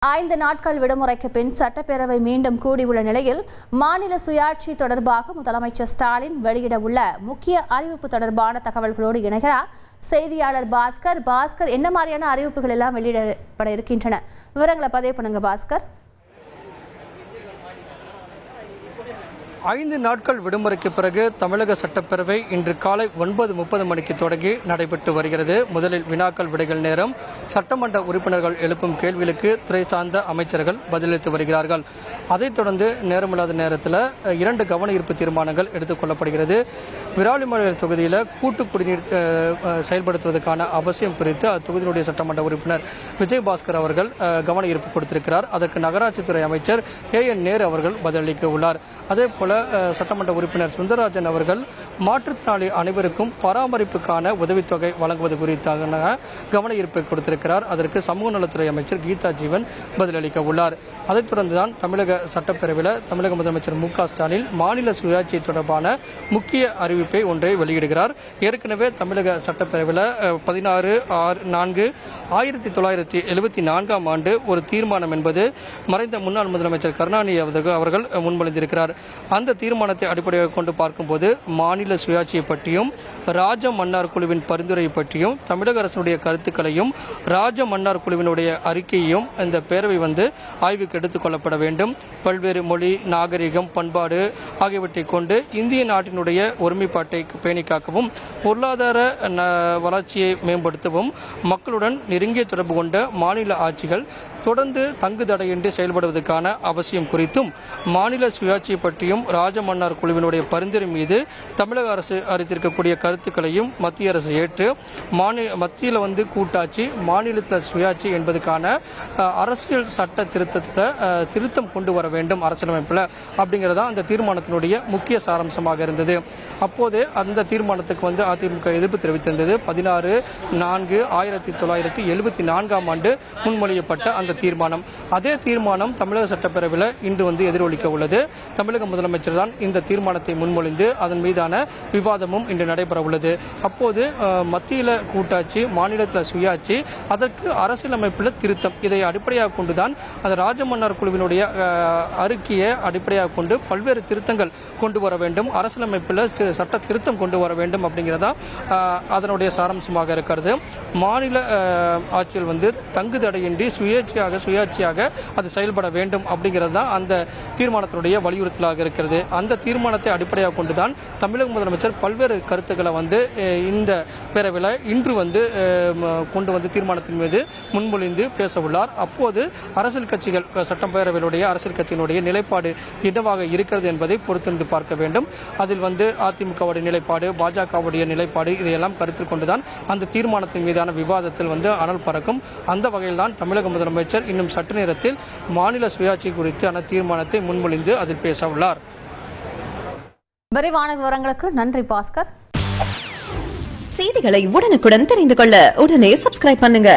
5 நாட்கள் விடுமுறைக்கு பின் சட்டப்பேரவை மீண்டும் கூடியுள்ள நிலையில் மாநில சுயாட்சி தொடர்பாக முதலமைச்சர் ஸ்டாலின் வெளியிட உள்ள முக்கிய அறிவிப்பு தொடர்பான தகவல்களோடு இணைகிறார் செய்தியாளர் பாஸ்கர். என்ன மாதிரியான அறிவிப்புகள் எல்லாம் வெளியிடப்பட இருக்கின்றன? விவரங்களை பதிவு பண்ணுங்க பாஸ்கர். 5 நாட்கள் விடுமுறைக்கு பிறகு தமிழக சட்டப்பேரவை இன்று காலை 9:30 மணிக்கு தொடங்கி நடைபெற்று வருகிறது. முதலில் வினாக்கள் விடைகள் நேரம். சட்டமன்ற உறுப்பினர்கள் எழுப்பும் கேள்விகளுக்கு துறை சார்ந்த அமைச்சர்கள் பதிலளித்து வருகிறார்கள். அதைத் தொடர்ந்து நேரமில்லாத நேரத்தில் 2 கவன ஈர்ப்பு தீர்மானங்கள் எடுத்துக் கொள்ளப்படுகிறது. விராலிமலை தொகுதியில் கூட்டு குடிநீர் செயல்படுத்துவதற்கான அவசியம் குறித்து அத்தொகுதியினுடைய சட்டமன்ற உறுப்பினர் விஜயபாஸ்கர் அவர்கள் கவன ஈர்ப்பு கொடுத்திருக்கிறார். அதற்கு நகராட்சித்துறை அமைச்சர் KN நேரு அவர்கள் பதிலளிக்க உள்ளார். அதேபோல சட்டமன்ற உறுப்பினர் சுந்தரராஜன் அவர்கள் மாற்றுத்திறனாளி அனைவருக்கும் பராமரிப்புக்கான உதவித்தொகை வழங்குவது குறித்தான கவன ஈர்ப்பை கொடுத்திருக்கிறார். அதற்கு சமூக நலத்துறை அமைச்சர் கீதா ஜீவன் பதிலளிக்க உள்ளார். அதைத் தொடர்ந்துதான் தமிழக சட்டப்பேரவையில் தமிழக முதலமைச்சர் MK ஸ்டாலின் மாநில சுயாட்சி தொடர்பான முக்கிய அறிவிப்பை ஒன்றை வெளியிடுகிறார். ஏற்கனவே தமிழக சட்டப்பேரவையில் 16/4/1974 ஆண்டு ஒரு தீர்மானம் என்பது மறைந்த முன்னாள் முதலமைச்சர் கருணாநிதி அவர்கள் முன்மொழிந்திருக்கிறார். அந்த தீர்மானத்தை அடிப்படையாக கொண்டு பார்க்கும்போது மாநில சுயாட்சியை பற்றியும் ராஜ மன்னார் குழுவின் பரிந்துரை பற்றியும் தமிழக அரசினுடைய கருத்துக்களையும் ராஜ மன்னார் குழுவினுடைய அறிக்கையையும் இந்த பேரவை ஆய்வுக்கு எடுத்துக் கொள்ளப்பட வேண்டும். பல்வேறு மொழி, நாகரிகம், பண்பாடு ஆகியவற்றை கொண்டு இந்திய நாட்டினுடைய ஒருமைப்பாட்டை பேணி காக்கவும் பொருளாதார வளர்ச்சியை மேம்படுத்தவும் மக்களுடன் நெருங்கிய தொடர்பு கொண்ட மாநில ஆட்சிகள் தொடர்ந்து தங்கு தடையின்றி செயல்படுவதற்கான அவசியம் குறித்தும் மாநில சுயாட்சியை பற்றியும் ராஜமன்னார் குழுவினுடைய பரிந்துரை மீது தமிழக அரசு அறிவித்திருக்கக்கூடிய கருத்துக்களையும் மத்திய அரசு ஏற்று மத்தியில் கூட்டாட்சி, மாநிலத்தில் சுயாட்சி என்பதற்கான அரசியல் சட்ட திருத்தம் கொண்டு வர வேண்டும் அரசியலமைப்பில் அப்படிங்கிறதா அந்த தீர்மானத்தினுடைய முக்கிய சாராம்சமாக இருந்தது. அப்போது அந்த தீர்மானத்துக்கு அதிமுக எதிர்ப்பு தெரிவித்திருந்தது. 16/4/1974 ஆண்டு முன்மொழியப்பட்ட அந்த தீர்மானம். அதே தீர்மானம் தமிழக சட்டப்பேரவையில் இன்று எதிரொலிக்க உள்ளது. தமிழக முதலமைச்சர் தான் இந்த தீர்மானத்தை முன்மொழிந்து அதன் மீதான விவாதமும் இன்று நடைபெற உள்ளது. அப்போது மத்தியில் கூட்டாட்சி, மாநிலத்தில் சுயாட்சி, அதற்கு அரசியலமைப்பில் திருத்தம், இதை அடிப்படையாக கொண்டுதான் அந்த ராஜமன்னார் குழுவினுடைய அறிக்கையை அடிப்படையாக கொண்டு பல்வேறு திருத்தங்கள் கொண்டு வர வேண்டும், அரசியலமைப்பில் சட்ட திருத்தம் கொண்டு வர வேண்டும் அப்படிங்கிறதா அதனுடைய சாராம்சமாக இருக்கிறது. மாநில ஆட்சியில் தங்கு தடையின்றி சுயாட்சியாக அது செயல்பட வேண்டும் அப்படிங்கிறது தான் அந்த தீர்மானத்தினுடைய வலியுறுத்தலாக இருக்கிறது. அந்த தீர்மானத்தை அடிப்படையாக கொண்டுதான் தமிழக முதலமைச்சர் பல்வேறு கருத்துக்களை இந்த பேரவையில் இன்று கொண்டு தீர்மானத்தின் மீது முன்மொழிந்து பேச உள்ளார். அப்போது அரசியல் கட்சிகள், சட்டப்பேரவையினுடைய அரசியல் கட்சியினுடைய நிலைப்பாடு என்னவாக இருக்கிறது என்பதை பொறுத்திருந்து பார்க்க வேண்டும். அதில் அதிமுகவுடைய நிலைப்பாடு, பாஜகவுடைய நிலைப்பாடு, இதையெல்லாம் கருத்தில் கொண்டுதான் அந்த தீர்மானத்தின் மீதான விவாதத்தில் அனல் பறக்கும். அந்த வகையில் தான் தமிழக முதலமைச்சர் இன்னும் சற்று நேரத்தில் மாநில சுயாட்சி குறித்து தீர்மானத்தை முன்மொழிந்து அதில் பேச உள்ளார். விரிவான விவரங்களுக்கு நன்றி பாஸ்கர். செய்திகளை உடனுக்குடன் தெரிந்து கொள்ள உடனே சப்ஸ்கிரைப் பண்ணுங்க.